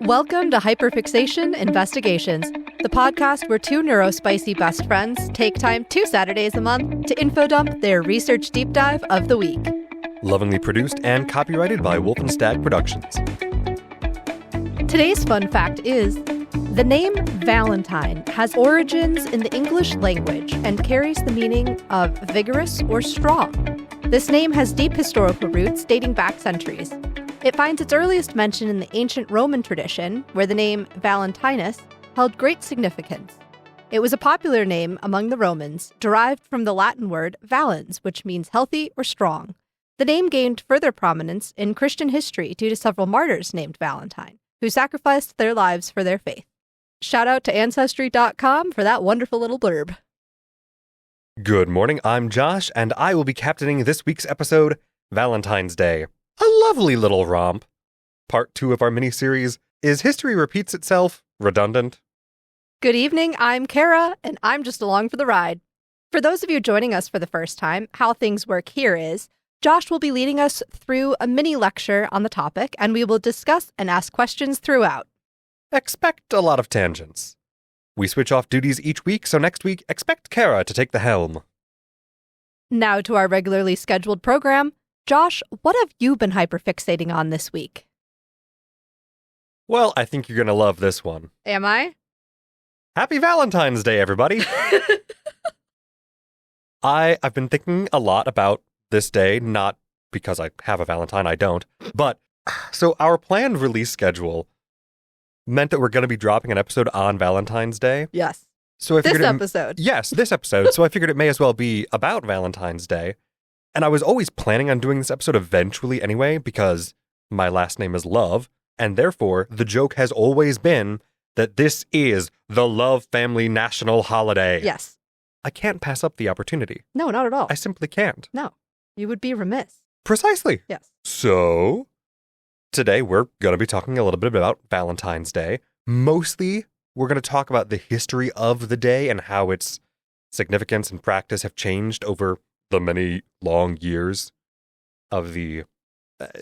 Welcome to Hyperfixation Investigations, the podcast where two neurospicy best friends take time 2 Saturdays a month to infodump their research deep dive of the week. Lovingly produced and copyrighted by Wolf and Stag Productions. Today's fun fact is, the name Valentine has origins in the English language and carries the meaning of vigorous or strong. This name has deep historical roots dating back centuries. It finds its earliest mention in the ancient Roman tradition, where the name Valentinus held great significance. It was a popular name among the Romans, derived from the Latin word valens, which means healthy or strong. The name gained further prominence in Christian history due to several martyrs named Valentine, who sacrificed their lives for their faith. Shout out to Ancestry.com for that wonderful little blurb. Good morning, I'm Josh, and I will be captaining this week's episode, Valentine's Day. A lovely little romp. Part 2 of our mini-series, Is History Repeats Itself Redundant? Good evening, I'm Kara, and I'm just along for the ride. For those of you joining us for the first time, how things work here is, Josh will be leading us through a mini lecture on the topic, and we will discuss and ask questions throughout. Expect a lot of tangents. We switch off duties each week, so next week, expect Kara to take the helm. Now to our regularly scheduled program. Josh, what have you been hyperfixating on this week? Well, I think you're going to love this one. Am I? Happy Valentine's Day, everybody! I've been thinking a lot about this day, not because I have a Valentine, I don't, but so our planned release schedule meant that we're going to be dropping an episode on Valentine's Day. Yes. So I figured this episode. Yes, this episode. So I figured it may as well be about Valentine's Day. And I was always planning on doing this episode eventually anyway, because my last name is Love, and therefore the joke has always been that this is the Love Family National Holiday. Yes. I can't pass up the opportunity. No, not at all. I simply can't. No. You would be remiss. Precisely. Yes. So, today we're going to be talking a little bit about Valentine's Day. Mostly, we're going to talk about the history of the day and how its significance and practice have changed over the many long years of the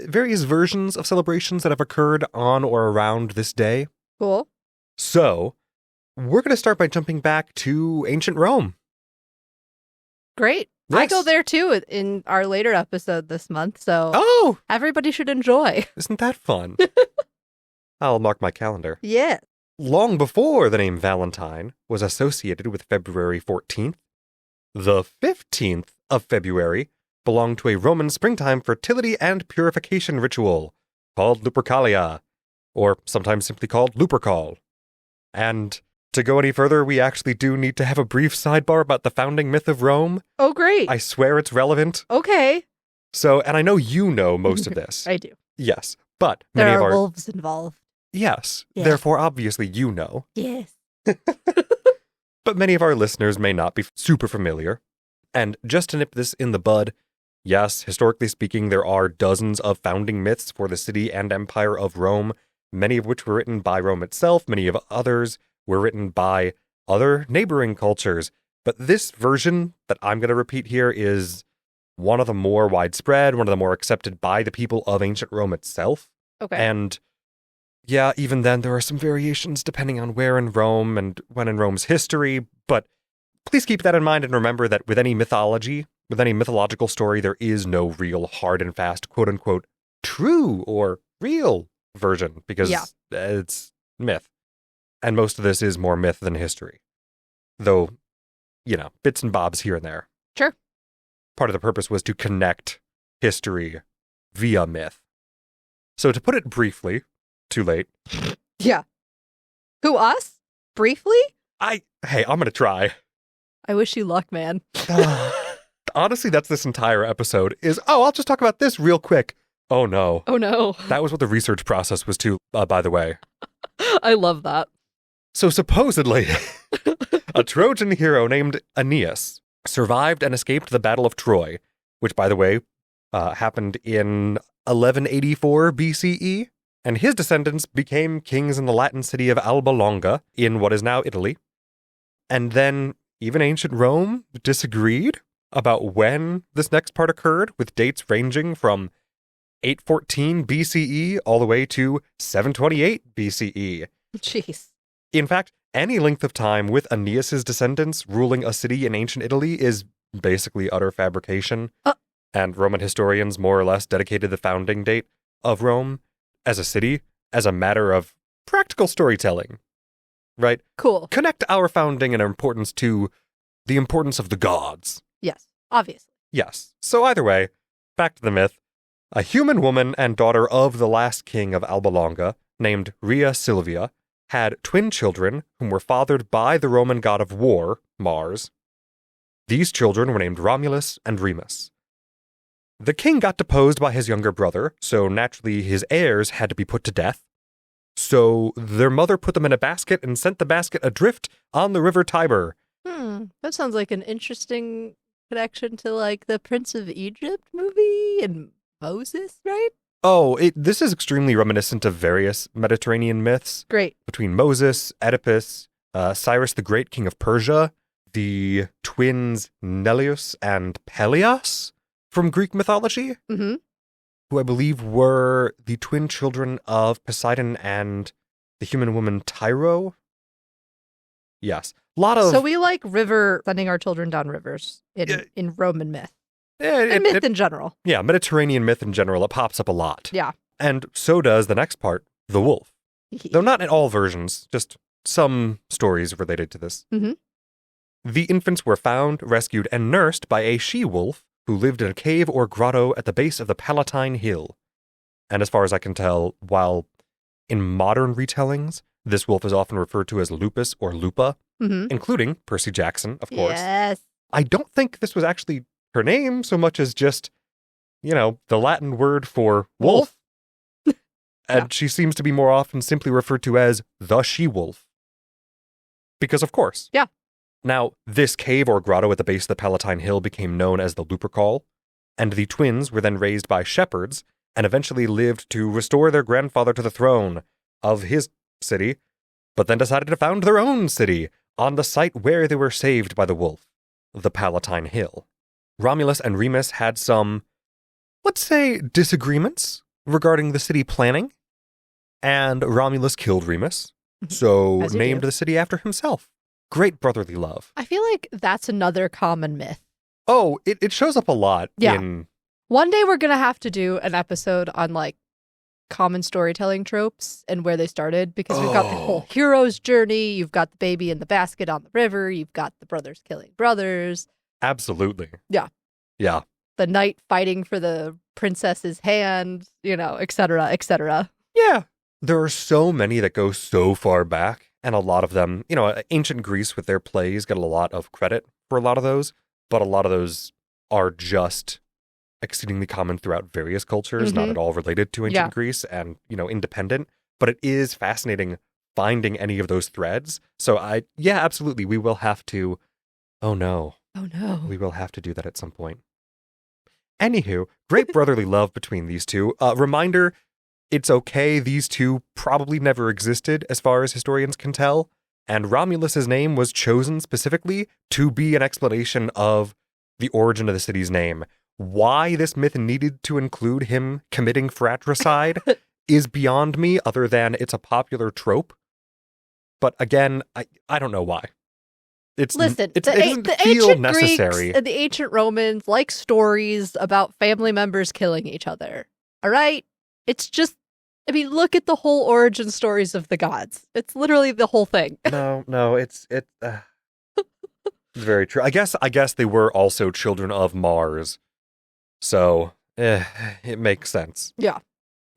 various versions of celebrations that have occurred on or around this day. Cool. So, we're going to start by jumping back to ancient Rome. Great. Yes. I go there too in our later episode this month, so everybody should enjoy. Isn't that fun? I'll mark my calendar. Yeah. Long before the name Valentine was associated with February 14th, the 15th of February belonged to a Roman springtime fertility and purification ritual called Lupercalia, or sometimes simply called Lupercal. And to go any further, we actually do need to have a brief sidebar about the founding myth of Rome. Oh, great. I swear it's relevant. Okay. So, and I know you know most of this. I do. Yes, but There many are of our... wolves involved. Yes, Yeah. therefore obviously you know. Yes. But many of our listeners may not be super familiar. And just to nip this in the bud, yes, historically speaking, there are dozens of founding myths for the city and empire of Rome, many of which were written by Rome itself, many of others were written by other neighboring cultures. But this version that I'm going to repeat here is one of the more widespread, one of the more accepted by the people of ancient Rome itself. Okay. And yeah, even then there are some variations depending on where in Rome and when in Rome's history, but please keep that in mind and remember that with any mythology, with any mythological story, there is no real hard and fast, quote-unquote, true or real version, because it's myth. And most of this is more myth than history. Though, you know, bits and bobs here and there. Sure. Part of the purpose was to connect history via myth. So to put it briefly, too late. Yeah. Who, us? Briefly? Hey, I'm going to try. I wish you luck, man. Honestly, that's this entire episode is, I'll just talk about this real quick. Oh, no. Oh, no. That was what the research process was too, by the way. I love that. So supposedly, a Trojan hero named Aeneas survived and escaped the Battle of Troy, which, by the way, happened in 1184 BCE, and his descendants became kings in the Latin city of Alba Longa in what is now Italy. And then even ancient Rome disagreed about when this next part occurred, with dates ranging from 814 BCE all the way to 728 BCE. Jeez. In fact, any length of time with Aeneas's descendants ruling a city in ancient Italy is basically utter fabrication. And Roman historians more or less dedicated the founding date of Rome as a city as a matter of practical storytelling. Right? Cool. Connect our founding and our importance to the importance of the gods. Yes, obviously. Yes. So either way, back to the myth. A human woman and daughter of the last king of Alba Longa, named Rhea Silvia, had twin children whom were fathered by the Roman god of war, Mars. These children were named Romulus and Remus. The king got deposed by his younger brother, so naturally his heirs had to be put to death. So their mother put them in a basket and sent the basket adrift on the river Tiber. That sounds like an interesting connection to, like, the Prince of Egypt movie and Moses, right? Oh, this is extremely reminiscent of various Mediterranean myths. Great. Between Moses, Oedipus, Cyrus the Great, king of Persia, the twins Neleus and Peleus from Greek mythology, Mm-hmm. who I believe were the twin children of Poseidon and the human woman Tyro. Yes. So we like sending our children down rivers in Roman myth. And myth in general. Yeah, Mediterranean myth in general. It pops up a lot. Yeah. And so does the next part, the wolf. Though not in all versions, just some stories related to this. Mm-hmm. The infants were found, rescued, and nursed by a she-wolf who lived in a cave or grotto at the base of the Palatine Hill. And as far as I can tell, while in modern retellings, this wolf is often referred to as Lupus or Lupa, including Percy Jackson, of course. Yes. I don't think this was actually her name so much as just, the Latin word for wolf. And she seems to be more often simply referred to as the she-wolf. Because of course. Yeah. Now, this cave or grotto at the base of the Palatine Hill became known as the Lupercal, and the twins were then raised by shepherds and eventually lived to restore their grandfather to the throne of his city, but then decided to found their own city on the site where they were saved by the wolf, the Palatine Hill. Romulus and Remus had some, let's say, disagreements regarding the city planning, and Romulus killed Remus, so named the city after himself. Great brotherly love. I feel like that's another common myth. Oh, it shows up a lot in... One day we're going to have to do an episode on, like, common storytelling tropes and where they started, because we've got the whole hero's journey, you've got the baby in the basket on the river, you've got the brothers killing brothers. Absolutely. Yeah. Yeah. The knight fighting for the princess's hand, et cetera, et cetera. Yeah. There are so many that go so far back, and a lot of them, ancient Greece with their plays get a lot of credit for a lot of those, but a lot of those are just exceedingly common throughout various cultures, not at all related to ancient Greece and, independent. But it is fascinating finding any of those threads. So absolutely, we will have to, oh no, we will have to do that at some point. Anywho, great brotherly love between these two. Reminder, it's okay, these two probably never existed as far as historians can tell, and Romulus's name was chosen specifically to be an explanation of the origin of the city's name. Why this myth needed to include him committing fratricide is beyond me, other than it's a popular trope. But again, I don't know why. It doesn't feel ancient necessary. Greeks and the ancient Romans like stories about family members killing each other. All right? It's just, look at the whole origin stories of the gods. It's literally the whole thing. No, it's very true. I guess they were also children of Mars. So, it makes sense. Yeah.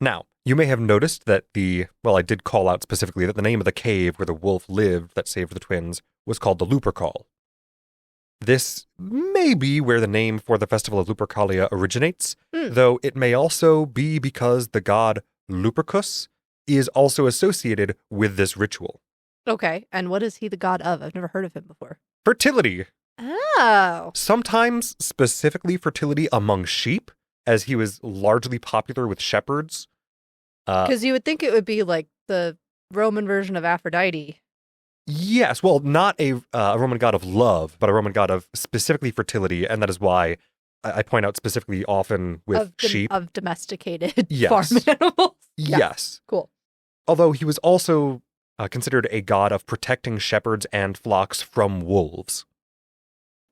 Now, you may have noticed that I did call out specifically that the name of the cave where the wolf lived that saved the twins was called the Lupercal. This may be where the name for the festival of Lupercalia originates, though it may also be because the god Lupercus is also associated with this ritual. Okay, and what is he the god of? I've never heard of him before. Fertility. Oh. Sometimes specifically fertility among sheep, as he was largely popular with shepherds. Because you would think it would be like the Roman version of Aphrodite. Yes, well, not a Roman god of love, but a Roman god of specifically fertility, and that is why I point out specifically often with sheep. Of domesticated Yes. farm animals. Yeah. Yes. Cool. Although he was also considered a god of protecting shepherds and flocks from wolves.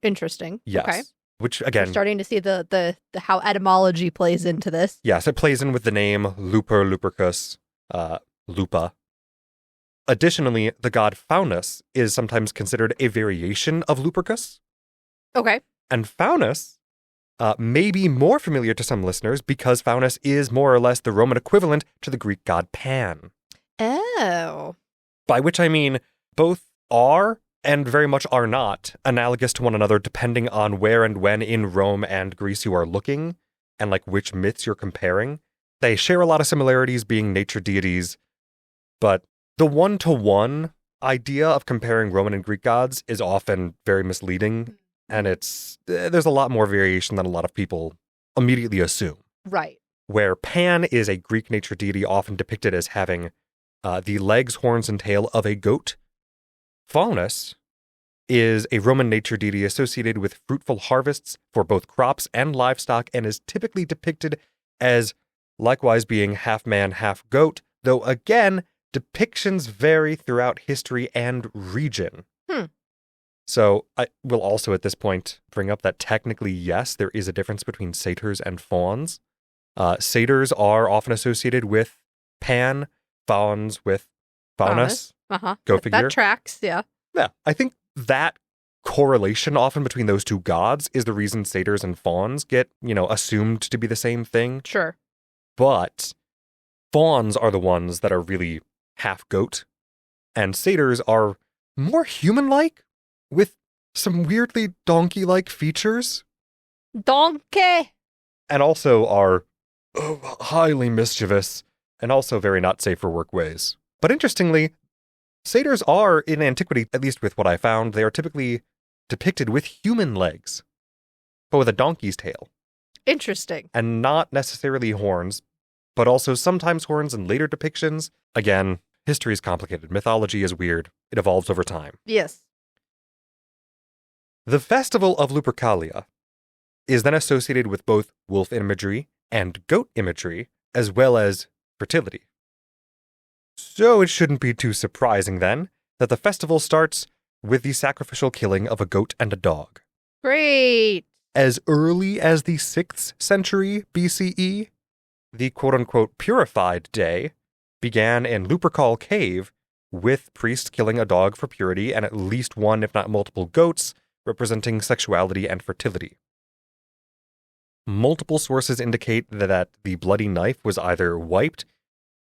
Interesting. Yes. Okay. Which, We're again, starting to see the how etymology plays into this. yes, it plays in with the name Lupercus, Lupa. Additionally, the god Faunus is sometimes considered a variation of Lupercus. Okay. And Faunus may be more familiar to some listeners because Faunus is more or less the Roman equivalent to the Greek god Pan. Oh. By which I mean both are and very much are not analogous to one another depending on where and when in Rome and Greece you are looking and like which myths you're comparing. They share a lot of similarities being nature deities, but the one-to-one idea of comparing Roman and Greek gods is often very misleading, and there's a lot more variation than a lot of people immediately assume. Right. Where Pan is a Greek nature deity often depicted as having the legs, horns, and tail of a goat, Faunus is a Roman nature deity associated with fruitful harvests for both crops and livestock and is typically depicted as likewise being half man, half goat, though again, depictions vary throughout history and region. So I will also at this point bring up that technically, yes, there is a difference between satyrs and fauns. Satyrs are often associated with Pan, fauns with Faunus. Go figure. That tracks, yeah. Yeah, I think that correlation often between those two gods is the reason satyrs and fauns get, assumed to be the same thing. Sure. But fauns are the ones that are really half goat, and satyrs are more human-like with some weirdly donkey-like features. Donkey! And also are highly mischievous and also very not safe for work ways. But interestingly, satyrs are, in antiquity, at least with what I found, they are typically depicted with human legs, but with a donkey's tail. Interesting. And not necessarily horns, but also sometimes horns in later depictions. Again, history is complicated. Mythology is weird. It evolves over time. Yes. The festival of Lupercalia is then associated with both wolf imagery and goat imagery, as well as fertility. So it shouldn't be too surprising then that the festival starts with the sacrificial killing of a goat and a dog. Great. As early as the 6th century BCE, the quote-unquote purified day began in Lupercal Cave with priests killing a dog for purity and at least one, if not multiple, goats representing sexuality and fertility. Multiple sources indicate that the bloody knife was either wiped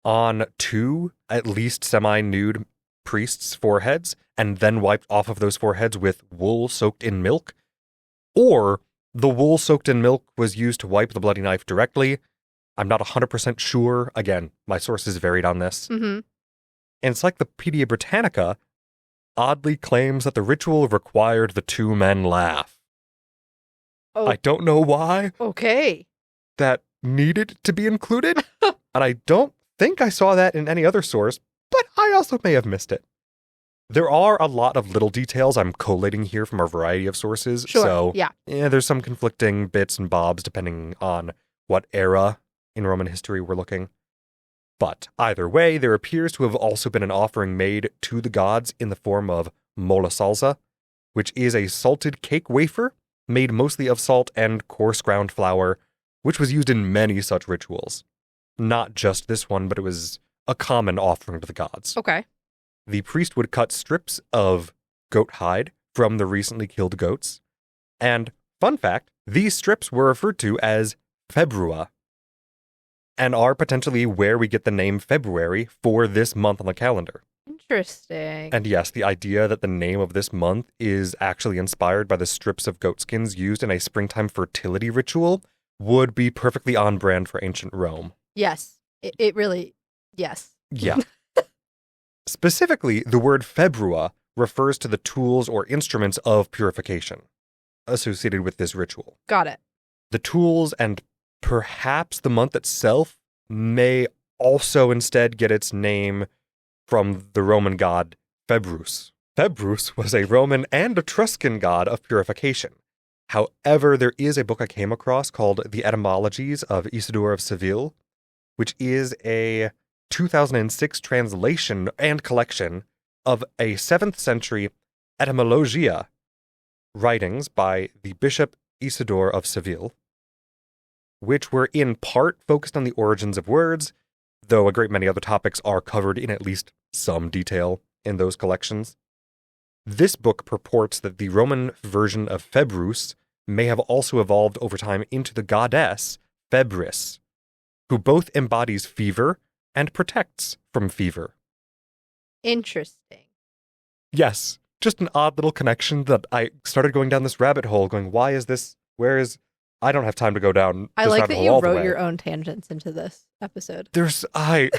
on 2 at least semi-nude priests' foreheads and then wiped off of those foreheads with wool soaked in milk, or the wool soaked in milk was used to wipe the bloody knife directly. I'm not 100% sure. Again, my sources varied on this. Mm-hmm. Encyclopedia Britannica oddly claims that the ritual required the 2 men laugh. Oh. I don't know why Okay. that needed to be included, and I don't think I saw that in any other source, but I also may have missed it. There are a lot of little details I'm collating here from a variety of sources, Sure. so Yeah. there's some conflicting bits and bobs depending on what era in Roman history we're looking. But either way, there appears to have also been an offering made to the gods in the form of mola salsa, which is a salted cake wafer made mostly of salt and coarse ground flour, which was used in many such rituals. Not just this one, but it was a common offering to the gods. Okay. The priest would cut strips of goat hide from the recently killed goats, and, fun fact, these strips were referred to as februa, and are potentially where we get the name February for this month on the calendar. Interesting. And yes, the idea that the name of this month is actually inspired by the strips of goat skins used in a springtime fertility ritual would be perfectly on brand for ancient Rome. Yes. It really, yes. Yeah. Specifically, the word februa refers to the tools or instruments of purification associated with this ritual. Got it. The tools and perhaps the month itself may also instead get its name from the Roman god Februs. Februs was a Roman and Etruscan god of purification, However, there is a book I came across called The Etymologies of Isidore of Seville, which is a 2006 translation and collection of a 7th century etymologia writings by the Bishop Isidore of Seville, which were in part focused on the origins of words, though a great many other topics are covered in at least some detail in those collections. This book purports that the Roman version of Februs may have also evolved over time into the goddess Febris, who both embodies fever and protects from fever. Interesting. Yes, just an odd little connection that I started going down this rabbit hole, going, why is this, where is, I don't have time to go down this I like rabbit that hole you all the wrote way. your own tangents into this episode. I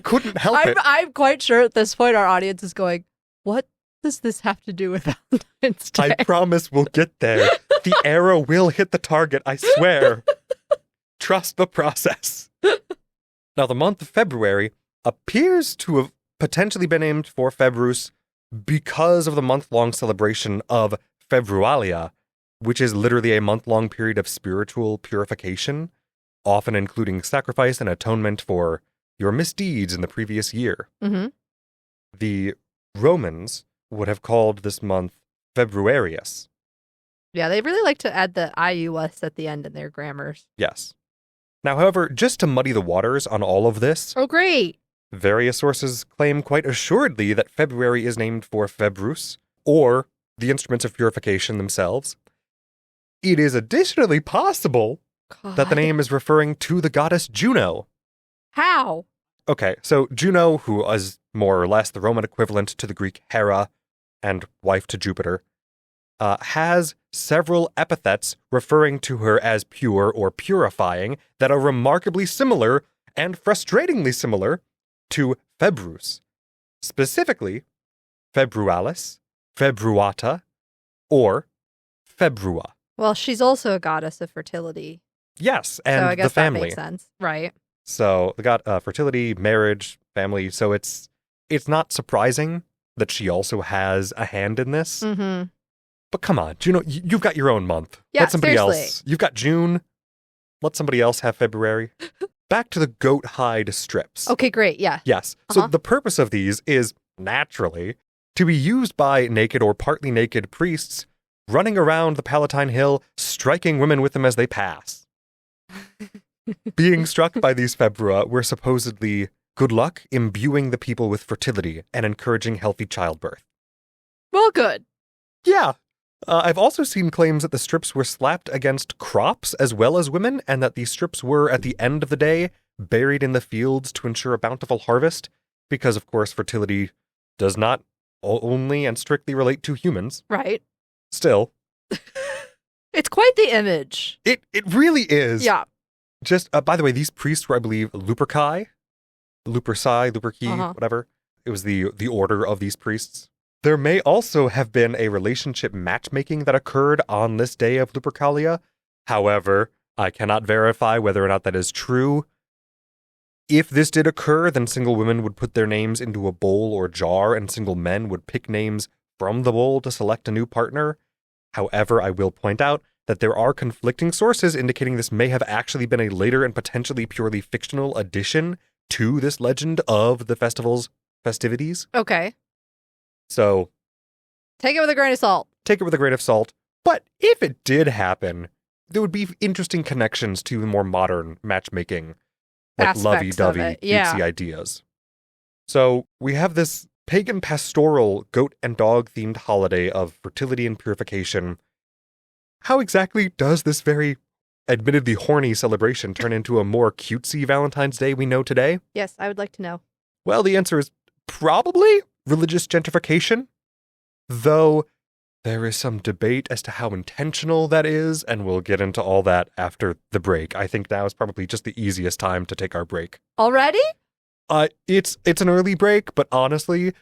couldn't help it. I'm quite sure at this point our audience is going, what does this have to do with Valentine's Day? I promise we'll get there. The arrow will hit the target, I swear. Trust the process. Now, the month of February appears to have potentially been named for Februs because of the month-long celebration of Februalia, which is literally a month-long period of spiritual purification, often including sacrifice and atonement for your misdeeds in the previous year. Mm-hmm. The Romans would have called this month Februarius. Yeah, they really like to add the IUS at the end in their grammars. Yes. Now, however, just to muddy the waters on all of this, Oh, great. various sources claim quite assuredly that February is named for Februs, or the instruments of purification themselves. It is additionally possible that the God. name is referring to the goddess Juno. How? Okay, so Juno, who is more or less the Roman equivalent to the Greek Hera and wife to Jupiter, has several epithets referring to her as pure or purifying that are remarkably similar and frustratingly similar to Februs. Specifically, Februalis, Februata, or Februa. Well, she's also a goddess of fertility. Yes, and so I guess the family. that makes sense. Right. So they got fertility, marriage, family. So it's not surprising that she also has a hand in this. Mm-hmm. But come on, Juno, you've got your own month. Yeah, Let somebody seriously. else. You've got June. Let somebody else have February. Back to the goat hide strips. Okay, great. Yeah. Yes. So Uh-huh. the purpose of these is, naturally, to be used by naked or partly naked priests running around the Palatine Hill, striking women with them as they pass. Being struck by these februa were supposedly good luck, imbuing the people with fertility, and encouraging healthy childbirth. Well, good. Yeah. I've also seen claims that the strips were slapped against crops as well as women, and that these strips were, at the end of the day, buried in the fields to ensure a bountiful harvest, because, of course, fertility does not only and strictly relate to humans. Right. Still, It's quite the image. it really is. Yeah. Just, by the way, these priests were, I believe, Lupercalia, whatever. It was the order of these priests. There may also have been a relationship matchmaking that occurred on this day of Lupercalia. However, I cannot verify whether or not that is true. If this did occur, then single women would put their names into a bowl or jar, and single men would pick names from the bowl to select a new partner. However, I will point out that there are conflicting sources indicating this may have actually been a later and potentially purely fictional addition to this legend of the festival's festivities. Okay. So, Take it with a grain of salt. take it with a grain of salt. But if it did happen, there would be interesting connections to the more modern matchmaking, like Aspects of lovey-dovey, it, yeah. cutesy ideas. So we have this pagan pastoral goat and dog themed holiday of fertility and purification. How exactly does this very admittedly horny celebration turn into a more cutesy Valentine's Day we know today? Yes, I would like to know. Well, the answer is probably religious gentrification, though there is some debate as to how intentional that is, and we'll get into all that after the break. I think now is probably just the easiest time to take our break. Already? It's an early break, but honestly,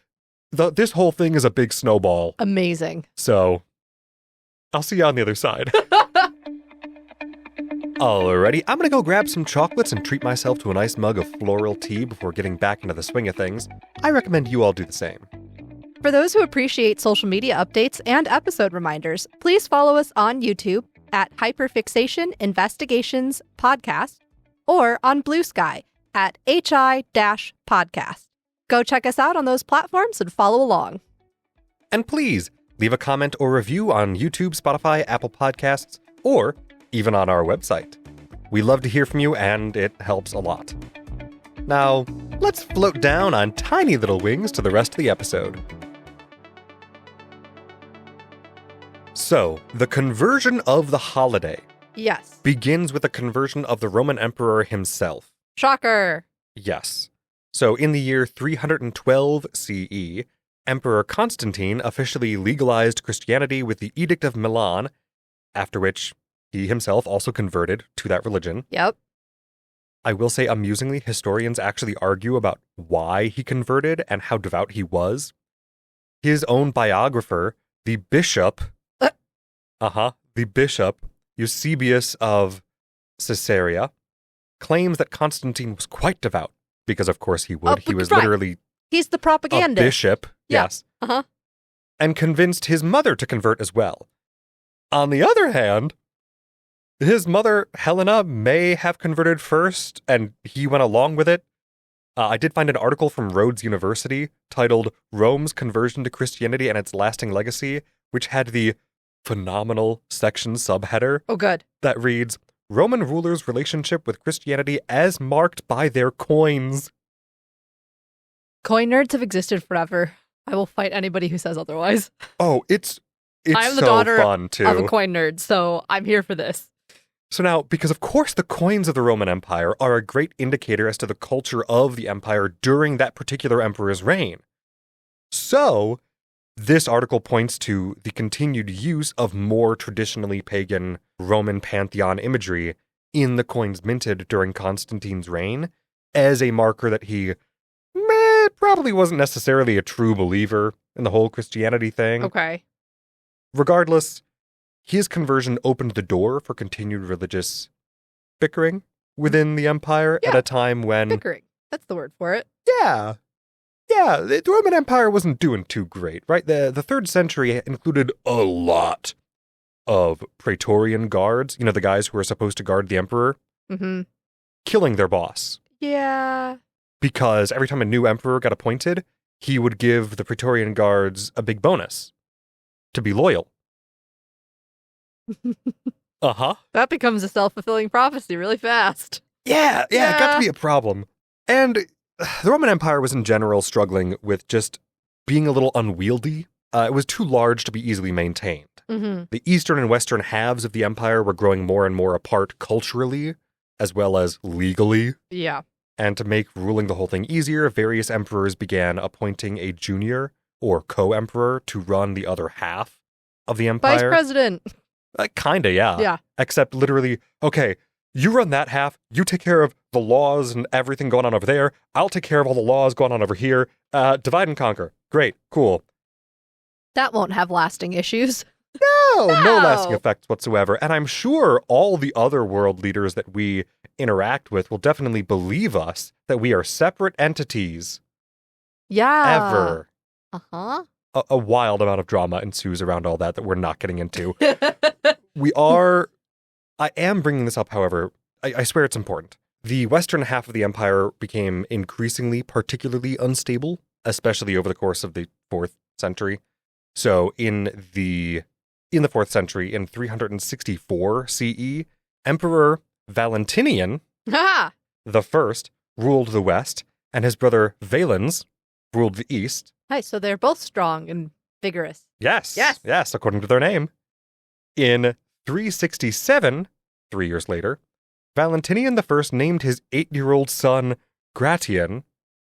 this whole thing is a big snowball. Amazing. So, I'll see you on the other side. Alrighty, I'm gonna go grab some chocolates and treat myself to a nice mug of floral tea before getting back into the swing of things. I recommend you all do the same. For those who appreciate social media updates and episode reminders, please follow us on YouTube at Hyperfixation Investigations Podcast or on Blue Sky at HI-podcast. Go check us out on those platforms and follow along. And please, leave a comment or review on YouTube, Spotify, Apple Podcasts, or even on our website. We love to hear from you, and it helps a lot. Now, let's float down on tiny little wings to the rest of the episode. So, the conversion of the holiday Yes. begins with the conversion of the Roman emperor himself. Shocker. Yes. So, in the year 312 CE, Emperor Constantine officially legalized Christianity with the Edict of Milan, after which he himself also converted to that religion. Yep. I will say, amusingly, historians actually argue about why he converted and how devout he was. His own biographer, the bishop, Eusebius of Caesarea, claims that Constantine was quite devout, because of course he would. He was literally He's the propagandist. a bishop, Yeah. yes, Uh-huh. and convinced his mother to convert as well. On the other hand, his mother, Helena, may have converted first, and he went along with it. I did find an article from Rhodes University titled Rome's Conversion to Christianity and Its Lasting Legacy, which had the phenomenal section subheader Oh, good. that reads, Roman rulers' relationship with Christianity as marked by their coins. Coin nerds have existed forever. I will fight anybody who says otherwise. Oh, it's I am the so daughter fun, too. of a coin nerd, so I'm here for this. So now, because of course the coins of the Roman Empire are a great indicator as to the culture of the empire during that particular emperor's reign. So, this article points to the continued use of more traditionally pagan Roman pantheon imagery in the coins minted during Constantine's reign as a marker that he probably wasn't necessarily a true believer in the whole Christianity thing. Okay. Regardless, his conversion opened the door for continued religious bickering within the empire at Yeah. a time when... Bickering. That's the word for it. Yeah, the Roman Empire wasn't doing too great, right? The 3rd century included a lot of Praetorian guards, the guys who were supposed to guard the emperor, Mm-hmm. killing their boss. Yeah. Because every time a new emperor got appointed, he would give the Praetorian guards a big bonus to be loyal. Uh-huh. That becomes a self-fulfilling prophecy really fast. Yeah, it got Yeah. to be a problem. And the Roman Empire was in general struggling with just being a little unwieldy. It was too large to be easily maintained. Mm-hmm. The eastern and western halves of the empire were growing more and more apart culturally, as well as legally. Yeah. And to make ruling the whole thing easier, various emperors began appointing a junior or co-emperor to run the other half of the empire. Vice president. Kinda, yeah. Yeah. Except literally, okay, you run that half, you take care of the laws and everything going on over there, I'll take care of all the laws going on over here. Divide and conquer. Great, cool. That won't have lasting issues. No No. lasting effects whatsoever. And I'm sure all the other world leaders that we interact with will definitely believe us that we are separate entities. Yeah. Ever. Uh-huh. A wild amount of drama ensues around all that we're not getting into. I am bringing this up, however, I swear it's important. The western half of the empire became increasingly particularly unstable, especially over the course of the 4th century. So in the 4th century, in 364 CE, Emperor Valentinian Ha! the First ruled the west, and his brother Valens ruled the east. Hi, so they're both strong and vigorous. Yes. Yes. Yes, according to their name. In 367, 3 years later, Valentinian I named his 8-year-old son Gratian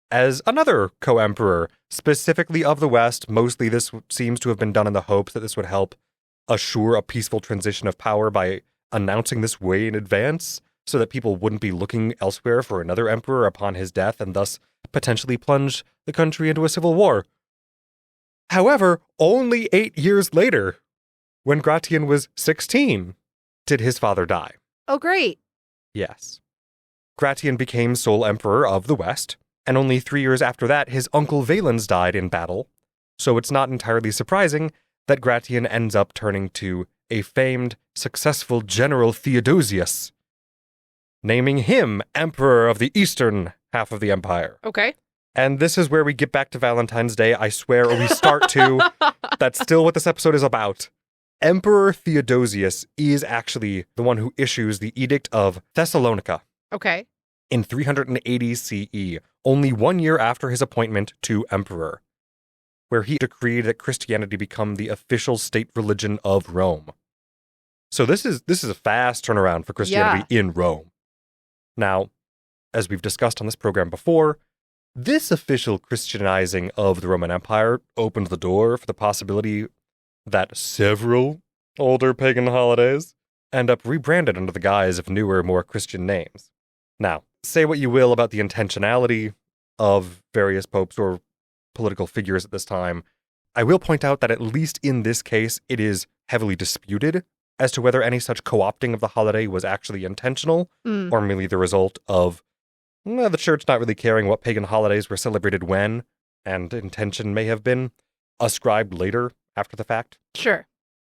as another co-emperor, specifically of the West. Mostly this seems to have been done in the hopes that this would help assure a peaceful transition of power by announcing this way in advance, so that people wouldn't be looking elsewhere for another emperor upon his death and thus potentially plunge the country into a civil war. However, only 8 years later, when Gratian was 16, did his father die. Oh, great. Yes. Gratian became sole emperor of the West, and only 3 years after that, his uncle Valens died in battle, so it's not entirely surprising that Gratian ends up turning to a famed successful general Theodosius, naming him emperor of the eastern half of the empire. Okay. And this is where we get back to Valentine's Day, I swear, or we start to. That's still what this episode is about. Emperor Theodosius is actually the one who issues the Edict of Thessalonica. Okay. In 380 CE, only 1 year after his appointment to emperor, where he decreed that Christianity become the official state religion of Rome. So this is a fast turnaround for Christianity in Rome. Now, as we've discussed on this program before, this official Christianizing of the Roman Empire opened the door for the possibility that several older pagan holidays end up rebranded under the guise of newer, more Christian names. Now, say what you will about the intentionality of various popes or political figures at this time, I will point out that at least in this case, it is heavily disputed as to whether any such co-opting of the holiday was actually intentional or merely the result of the church not really caring what pagan holidays were celebrated when, and intention may have been ascribed later after the fact. Sure.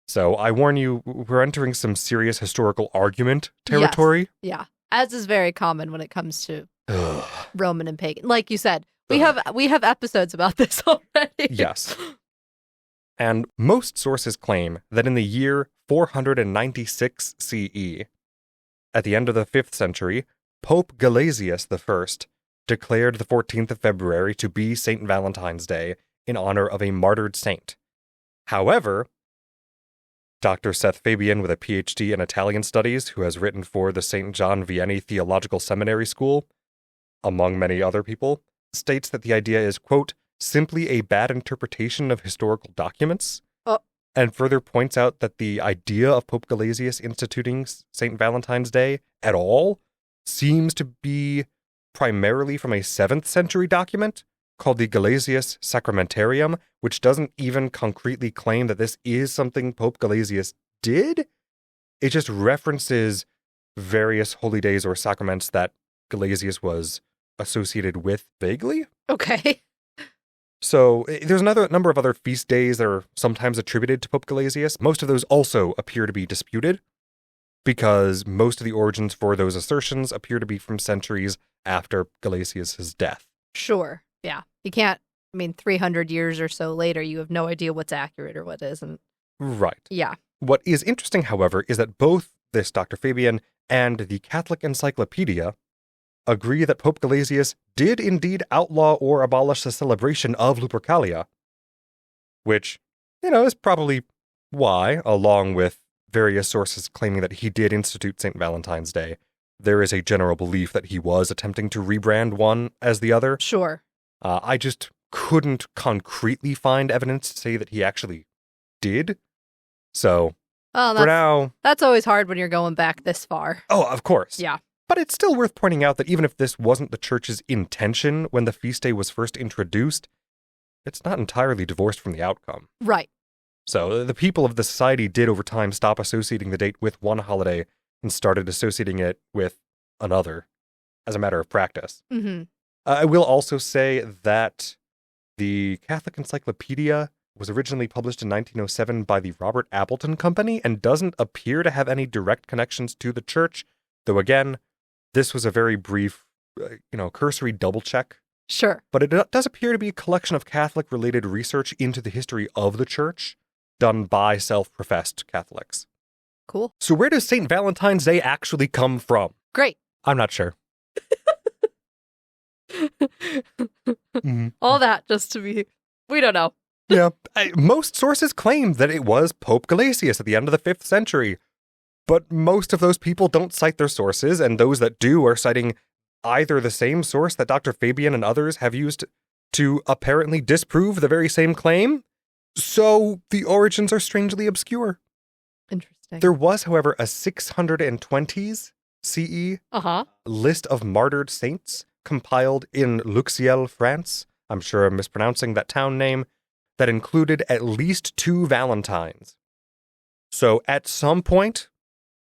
So I warn you, we're entering some serious historical argument territory. Yes. Yeah. As is very common when it comes to Roman and pagan. Like you said, we have episodes about this already. Yes. And most sources claim that in the year 496 CE, at the end of the 5th century, Pope Gelasius I declared the 14th of February to be St. Valentine's Day in honor of a martyred saint. However, Dr. Seth Fabian, with a PhD in Italian studies, who has written for the St. John Vianney Theological Seminary School, among many other people, states that the idea is, quote, simply a bad interpretation of historical documents, and further points out that the idea of Pope Gelasius instituting St. Valentine's Day at all seems to be primarily from a 7th century document called the Gelasius Sacramentarium, which doesn't even concretely claim that this is something Pope Gelasius did. It just references various holy days or sacraments that Gelasius was associated with vaguely. Okay. So there's another number of other feast days that are sometimes attributed to Pope Gelasius. Most of those also appear to be disputed, because most of the origins for those assertions appear to be from centuries after Gelasius' death. Sure. Yeah. You can't, 300 years or so later, you have no idea what's accurate or what isn't. Right. Yeah. What is interesting, however, is that both this Dr. Fabian and the Catholic Encyclopedia agree that Pope Gelasius did indeed outlaw or abolish the celebration of Lupercalia, which, is probably why, along with various sources claiming that he did institute St. Valentine's Day, there is a general belief that he was attempting to rebrand one as the other. Sure. I just couldn't concretely find evidence to say that he actually did. So, for now... That's always hard when you're going back this far. Oh, of course. Yeah. But it's still worth pointing out that even if this wasn't the church's intention when the feast day was first introduced, it's not entirely divorced from the outcome. Right. So the people of the society did over time stop associating the date with one holiday and started associating it with another as a matter of practice. Mm-hmm. I will also say that the Catholic Encyclopedia was originally published in 1907 by the Robert Appleton Company and doesn't appear to have any direct connections to the church, though again, this was a very brief, cursory double check. Sure. But it does appear to be a collection of Catholic-related research into the history of the church done by self-professed Catholics. Cool. So where does St. Valentine's Day actually come from? Great. I'm not sure. All that just to be... We don't know. Yeah. Most sources claim that it was Pope Gelasius at the end of the 5th century. But most of those people don't cite their sources, and those that do are citing either the same source that Dr. Fabian and others have used to apparently disprove the very same claim. So the origins are strangely obscure. Interesting. There was, however, a 620s CE list of martyred saints compiled in Luxiel, France. I'm sure I'm mispronouncing that town name. That included at least 2 Valentines. So at some point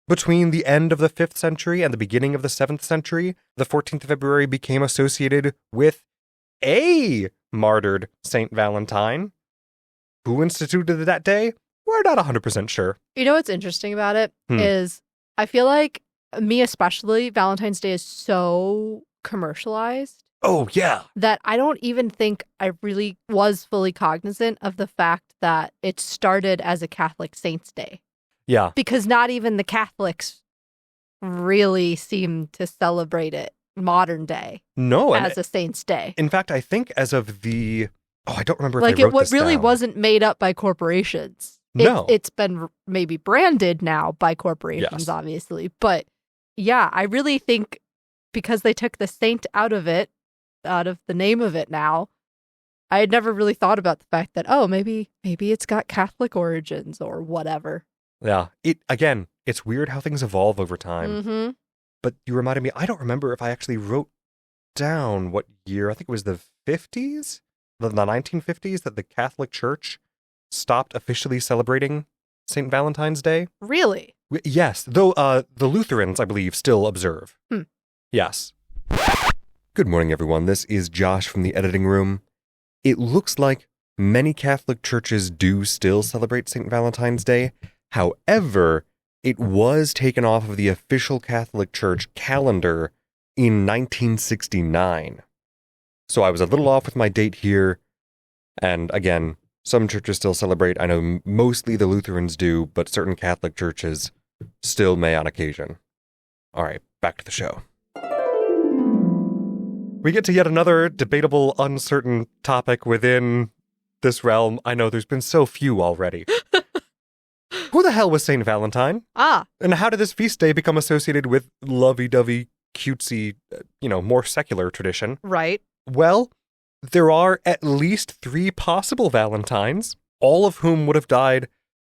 between the end of the 5th century and the beginning of the 7th century, the 14th of February became associated with a martyred Saint Valentine. Who instituted that day? We're not 100% sure. You know what's interesting about it is I feel like me especially, Valentine's Day is so commercialized. Oh, yeah. That I don't even think I really was fully cognizant of the fact that it started as a Catholic Saints' Day. Yeah. Because not even the Catholics really seem to celebrate it modern day as a Saints' Day. In fact, I think as of the... Oh, I don't remember if like I wrote this it really down. wasn't made up by corporations. No. It's been maybe branded now by corporations, obviously. But yeah, I really think because they took the saint out of the name of it now, I had never really thought about the fact that, oh, maybe it's got Catholic origins or whatever. Yeah. It's weird how things evolve over time. Mm-hmm. But you reminded me, I don't remember if I actually wrote down what year. I think it was the 50s, the 1950s, that the Catholic Church stopped officially celebrating St. Valentine's Day. Really? Yes, though the Lutherans, I believe, still observe. Yes. Good morning, everyone. This is Josh from the editing room. It looks like many Catholic churches do still celebrate St. Valentine's Day. However, it was taken off of the official Catholic Church calendar in 1969. So I was a little off with my date here. And again, some churches still celebrate. I know mostly the Lutherans do, but certain Catholic churches still may on occasion. All right, back to the show. We get to yet another debatable, uncertain topic within this realm. I know there's been so few already. Who the hell was St. Valentine? And how did this feast day become associated with lovey-dovey, cutesy, more secular tradition? Right. Well, there are at least 3 possible Valentines, all of whom would have died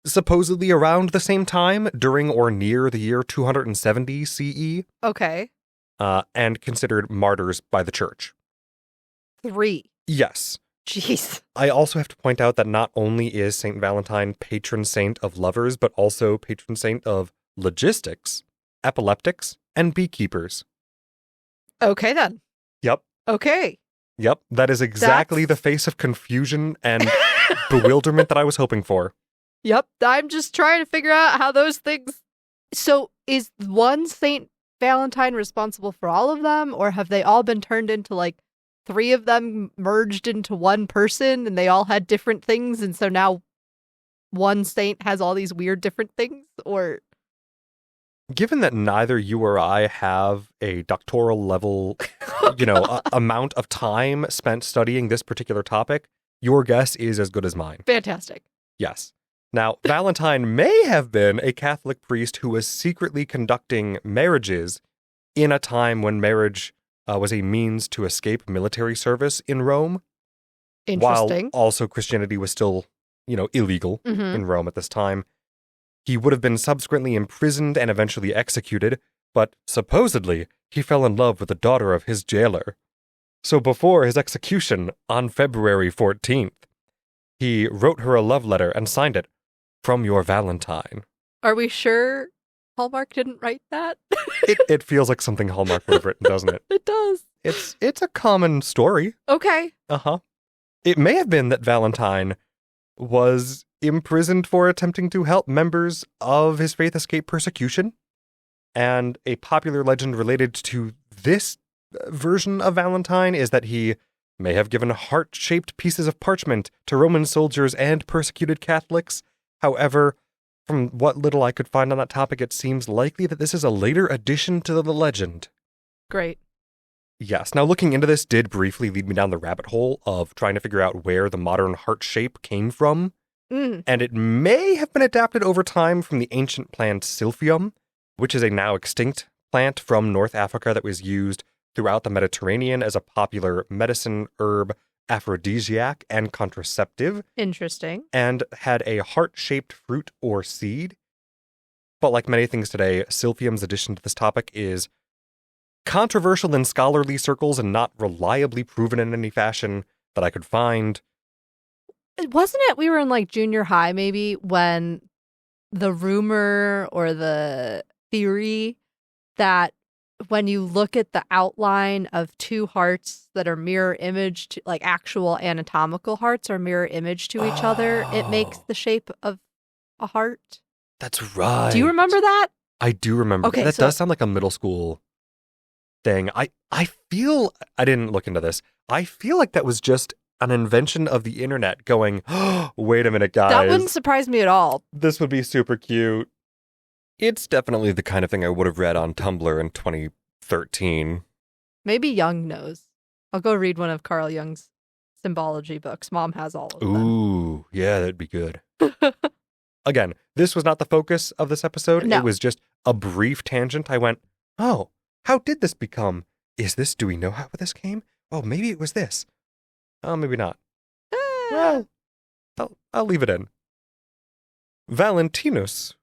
supposedly around the same time, during or near the year 270 CE. Okay. And considered martyrs by the church. 3. Yes. Jeez. I also have to point out that not only is St. Valentine patron saint of lovers, but also patron saint of logistics, epileptics, and beekeepers. Okay, then. Yep. Okay. Yep. That is exactly the face of confusion and bewilderment that I was hoping for. Yep. I'm just trying to figure out how those things... So, is one St. Valentine responsible for all of them, or have they all been turned into, 3 of them merged into one person, and they all had different things, and so now one saint has all these weird different things, or... Given that neither you or I have a doctoral level, amount of time spent studying this particular topic, your guess is as good as mine. Fantastic. Yes. Now, Valentine may have been a Catholic priest who was secretly conducting marriages in a time when marriage was a means to escape military service in Rome. Interesting. While also Christianity was still, illegal in Rome at this time. He would have been subsequently imprisoned and eventually executed, but supposedly he fell in love with the daughter of his jailer. So before his execution on February 14th, he wrote her a love letter and signed it, "From your Valentine." Are we sure Hallmark didn't write that? It feels like something Hallmark would have written, doesn't it? It does. It's a common story. Okay. Uh-huh. It may have been that Valentine was imprisoned for attempting to help members of his faith escape persecution. And a popular legend related to this version of Valentine is that he may have given heart-shaped pieces of parchment to Roman soldiers and persecuted Catholics. However, from what little I could find on that topic, it seems likely that this is a later addition to the legend. Great. Yes. Now, looking into this did briefly lead me down the rabbit hole of trying to figure out where the modern heart shape came from. And it may have been adapted over time from the ancient plant Silphium, which is a now extinct plant from North Africa that was used throughout the Mediterranean as a popular medicine, herb, aphrodisiac, and contraceptive. Interesting. And had a heart-shaped fruit or seed. But like many things today, Silphium's addition to this topic is controversial in scholarly circles and not reliably proven in any fashion that I could find. Wasn't it we were in junior high maybe when the rumor or the theory that when you look at the outline of 2 hearts that are mirror image to, actual anatomical hearts are mirror image to each other, it makes the shape of a heart. That's right. Do you remember that? I do remember. Okay, that so- does sound like a middle school thing. I feel, I didn't look into this. I feel like that was just an invention of the internet going, oh, wait a minute, guys. That wouldn't surprise me at all. This would be super cute. It's definitely the kind of thing I would have read on Tumblr in 2013. Maybe Jung knows. I'll go read one of Carl Jung's symbology books. Mom has all of them. Ooh, yeah, that'd be good. Again, this was not the focus of this episode. No. It was just a brief tangent. I went, oh, how did this become? Do we know how this came? Oh, maybe it was this. Oh, maybe not. Well, I'll leave it in. Valentinus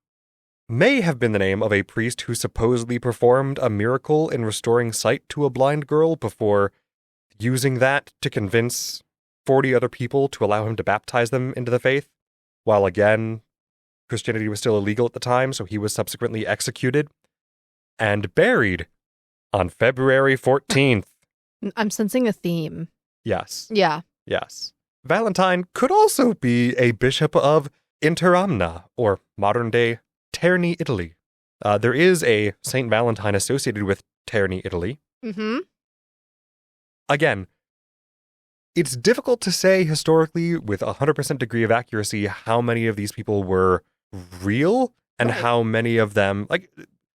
may have been the name of a priest who supposedly performed a miracle in restoring sight to a blind girl before using that to convince 40 other people to allow him to baptize them into the faith, while again, Christianity was still illegal at the time, so he was subsequently executed and buried on February 14th. I'm sensing a theme. Yes. Yeah. Yes. Valentine could also be a bishop of Interamna, or modern-day Terni, Italy. There is a Saint Valentine associated with Terni, Italy. Mm-hmm. Again, it's difficult to say historically with 100% degree of accuracy how many of these people were real and Right. how many of them, like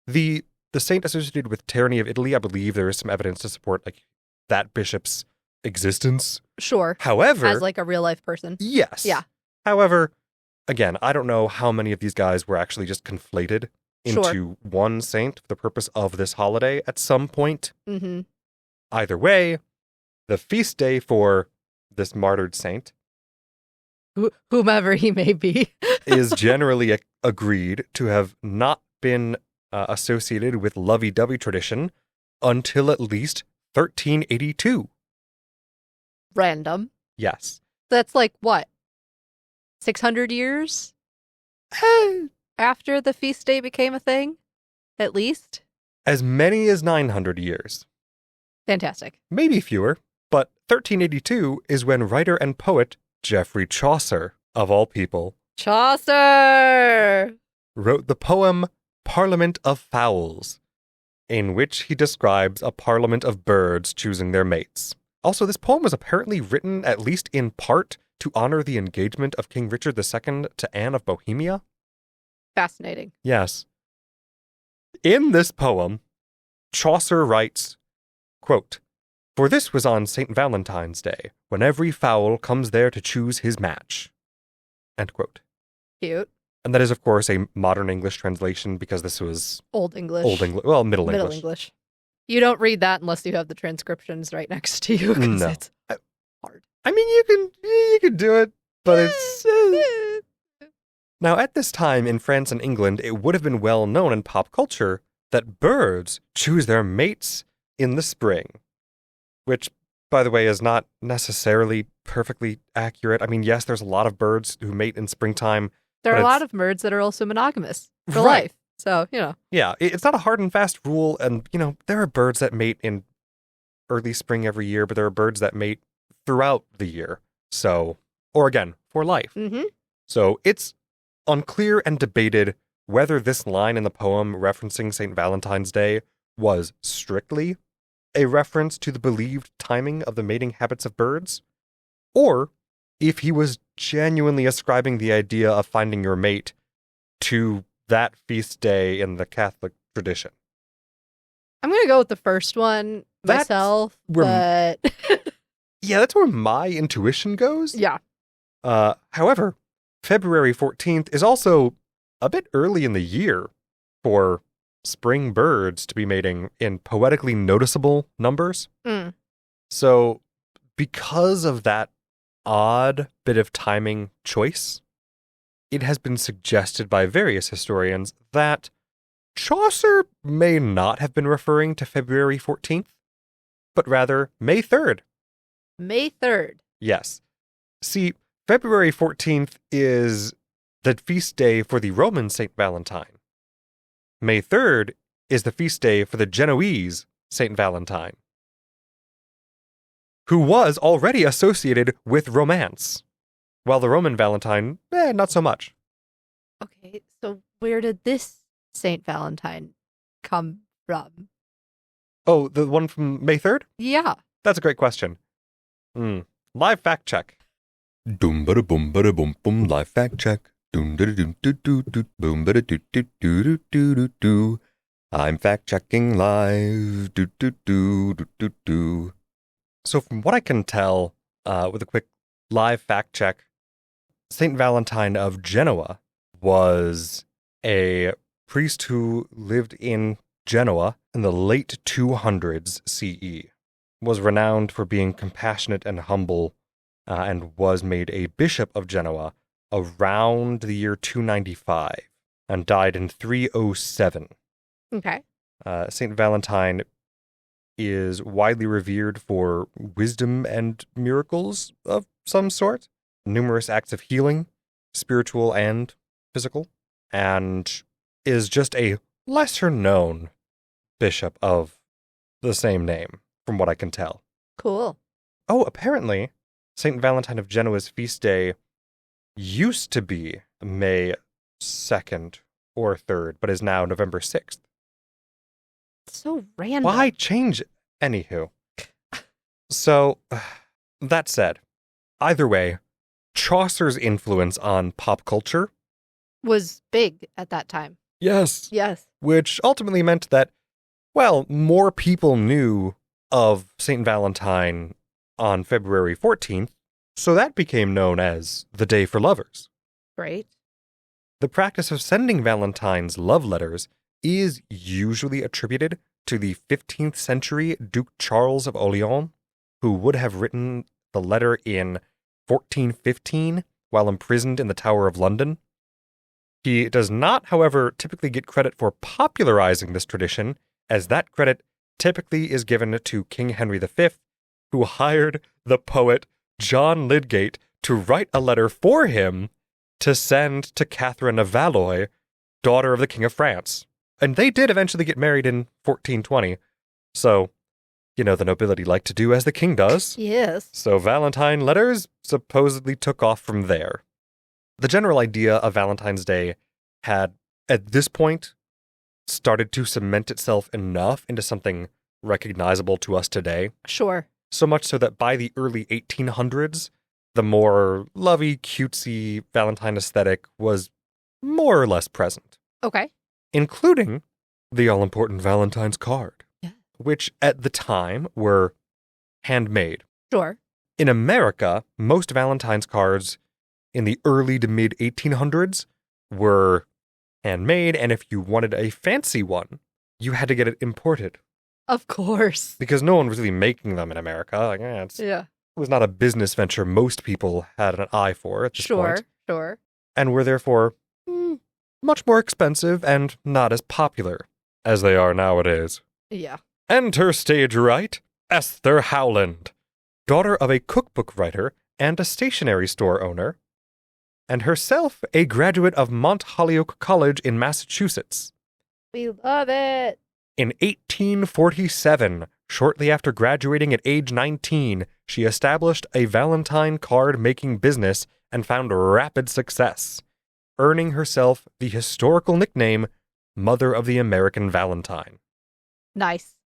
the saint associated with Terni of Italy, I believe there is some evidence to support like that bishop's existence. Sure. However, As like a real life person. yes. Yeah. However, again, I don't know how many of these guys were actually just conflated Sure. into one saint for the purpose of this holiday at some point. Mm-hmm. Either way, the feast day for this martyred saint Whomever he may be. is generally agreed to have not been associated with lovey-dovey tradition until at least 1382. Random. Yes. That's like what? 600 years after the feast day became a thing? At least? As many as 900 years. Fantastic. Maybe fewer, but 1382 is when writer and poet Geoffrey Chaucer, of all people, Chaucer! wrote the poem Parliament of Fowls, in which he describes a parliament of birds choosing their mates. Also, this poem was apparently written, at least in part, to honor the engagement of King Richard II to Anne of Bohemia. Fascinating. Yes. In this poem, Chaucer writes, quote, "For this was on St. Valentine's Day, when every fowl comes there to choose his match." End quote. Cute. And that is, of course, a modern English translation because this was Old English. Middle Middle English. English. You don't read that unless you have the transcriptions right next to you. 'Cause No. it's hard. I mean, you can do it, but it's... Now, at this time in France and England, it would have been well known in pop culture that birds choose their mates in the spring. Which, by the way, is not necessarily perfectly accurate. I mean, yes, there's a lot of birds who mate in springtime. There are But a lot it's- of birds that are also monogamous for Right. life. So, you know. Yeah, it's not a hard and fast rule. And, there are birds that mate in early spring every year, but there are birds that mate throughout the year. So, or again, for life. Mm-hmm. So it's unclear and debated whether this line in the poem referencing St. Valentine's Day was strictly a reference to the believed timing of the mating habits of birds, or if he was genuinely ascribing the idea of finding your mate to that feast day in the Catholic tradition. I'm going to go with the first one That's myself, where- but Yeah, that's where my intuition goes. yeah. However, February 14th is also a bit early in the year for spring birds to be mating in poetically noticeable numbers. Mm. So, because of that odd bit of timing choice, it has been suggested by various historians that Chaucer may not have been referring to February 14th, but rather May 3rd. May 3rd. Yes. See, February 14th is the feast day for the Roman Saint Valentine. May 3rd is the feast day for the Genoese Saint Valentine, who was already associated with romance, while the Roman Valentine, not so much. Okay, so where did this Saint Valentine come from? Oh, the one from May 3rd? Yeah. That's a great question. Live fact check. Doom bada boom bada boom boom. Live fact check. Doom da doom doo doo doo boom bada doo doo doo doo doo doo doo. I'm fact checking live. Doo doo doo doo doo doo. So from what I can tell, with a quick live fact check, Saint Valentine of Genoa was a priest who lived in Genoa in the late 200s CE, was renowned for being compassionate and humble, and was made a bishop of Genoa around the year 295, and died in 307. Okay. Saint Valentine is widely revered for wisdom and miracles of some sort, numerous acts of healing, spiritual and physical, and is just a lesser-known bishop of the same name, from what I can tell. Cool. Oh, apparently, St. Valentine of Genoa's feast day used to be May 2nd or 3rd, but is now November 6th. So random. Why change it? Anywho. So, that said, either way, Chaucer's influence on pop culture Was big at that time. Yes. Yes. Which ultimately meant that, well, more people knew of St. Valentine on February 14th, so that became known as the Day for Lovers. Great. The practice of sending Valentine's love letters is usually attributed to the 15th century Duke Charles of Orleans, who would have written the letter in 1415 while imprisoned in the Tower of London. He does not, however, typically get credit for popularizing this tradition, as that credit typically is given to King Henry V, who hired the poet John Lydgate to write a letter for him to send to Catherine of Valois, daughter of the King of France. And they did eventually get married in 1420, so, the nobility like to do as the king does. Yes. So Valentine letters supposedly took off from there. The general idea of Valentine's Day had, at this point, started to cement itself enough into something recognizable to us today. Sure. So much so that by the early 1800s, the more lovey, cutesy Valentine aesthetic was more or less present. Okay. Including the all-important Valentine's card, which at the time were handmade. Sure. In America, most Valentine's cards in the early to mid-1800s were handmade, and if you wanted a fancy one, you had to get it imported. Of course. Because no one was really making them in America. It was not a business venture most people had an eye for at this point. Sure. And were therefore much more expensive and not as popular as they are nowadays. Yeah. Enter stage right, Esther Howland, daughter of a cookbook writer and a stationery store owner, and herself a graduate of Mount Holyoke College in Massachusetts. We love it. In 1847, shortly after graduating at age 19, she established a Valentine card-making business and found rapid success, earning herself the historical nickname Mother of the American Valentine. Nice.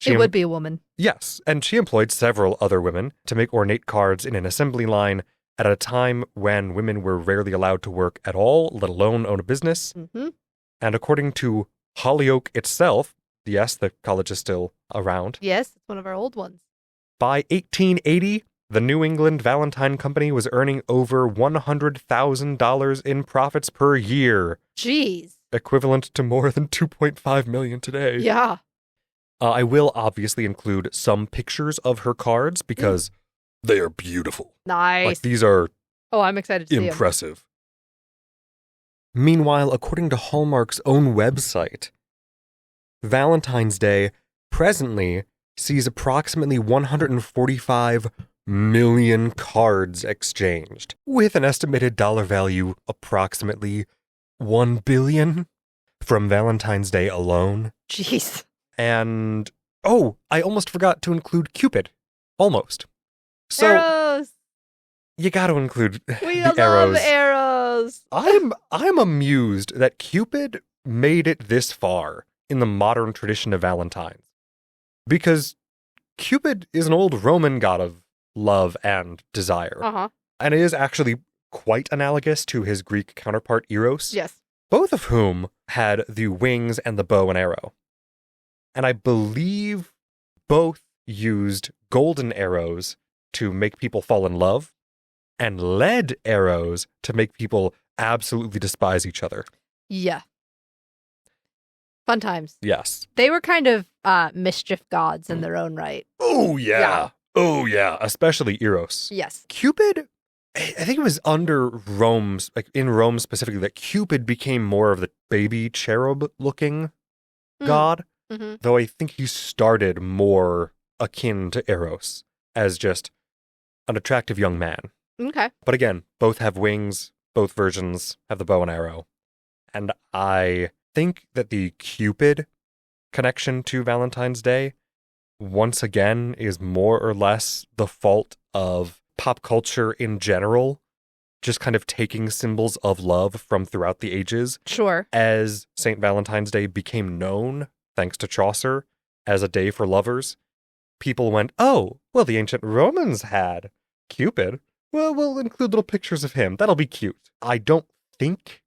It would be a woman. Yes, and she employed several other women to make ornate cards in an assembly line at a time when women were rarely allowed to work at all, let alone own a business. Mm-hmm. And according to Holyoke itself, yes, the college is still around. Yes, it's one of our old ones. By 1880, the New England Valentine Company was earning over $100,000 in profits per year. Jeez. Equivalent to more than $2.5 million today. Yeah. I will obviously include some pictures of her cards because they are beautiful. Nice. Like, these are I'm excited to see them. impressive. Meanwhile, according to Hallmark's own website, Valentine's Day presently sees approximately 145 million cards exchanged, with an estimated dollar value approximately $1 billion from Valentine's Day alone. Jeez. And, I almost forgot to include Cupid. Almost. So, Arrows. you gotta include We the love arrows. gross. I'm amused that Cupid made it this far in the modern tradition of Valentine's. Because Cupid is an old Roman god of love and desire. Uh-huh. And it is actually quite analogous to his Greek counterpart Eros. Yes. Both of whom had the wings and the bow and arrow. And I believe both used golden arrows to make people fall in love and lead arrows to make people absolutely despise each other. Yeah. Fun times. Yes. They were kind of mischief gods in their own right. Oh, yeah. Yeah. Oh, yeah. Especially Eros. Yes. Cupid, I think it was under Rome's, like in Rome specifically, that Cupid became more of the baby cherub-looking god. Mm-hmm. Though I think he started more akin to Eros as just an attractive young man. Okay. But again, both have wings, both versions have the bow and arrow. And I think that the Cupid connection to Valentine's Day, once again, is more or less the fault of pop culture in general, just kind of taking symbols of love from throughout the ages. Sure. As St. Valentine's Day became known, thanks to Chaucer, as a day for lovers, people went, oh, well, the ancient Romans had Cupid. Well, we'll include little pictures of him. That'll be cute. I don't think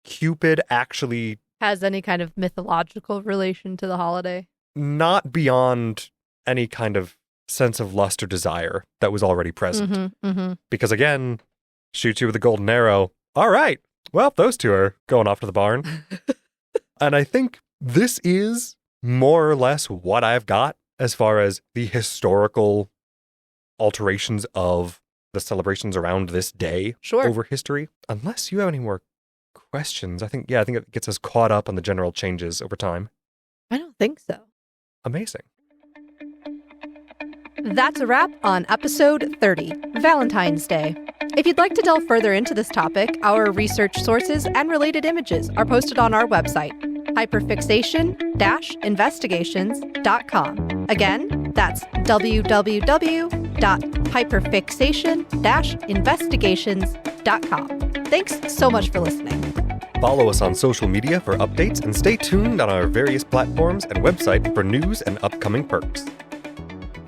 Cupid actually... has any kind of mythological relation to the holiday. Not beyond any kind of sense of lust or desire that was already present. Mm-hmm, mm-hmm. Because again, shoot you with a golden arrow. All right. Well, those two are going off to the barn. And I think this is more or less what I've got as far as the historical alterations of the celebrations around this day Sure. over history. Unless you have any more questions, I think it gets us caught up on the general changes over time. I don't think so. Amazing. That's a wrap on episode 30, Valentine's Day. If you'd like to delve further into this topic, our research sources and related images are posted on our website, hyperfixation-investigations.com. Again, that's www.hyperfixation-investigations.com. Thanks so much for listening. Follow us on social media for updates and stay tuned on our various platforms and website for news and upcoming perks.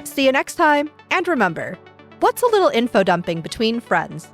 See you next time, and remember, what's a little info dumping between friends?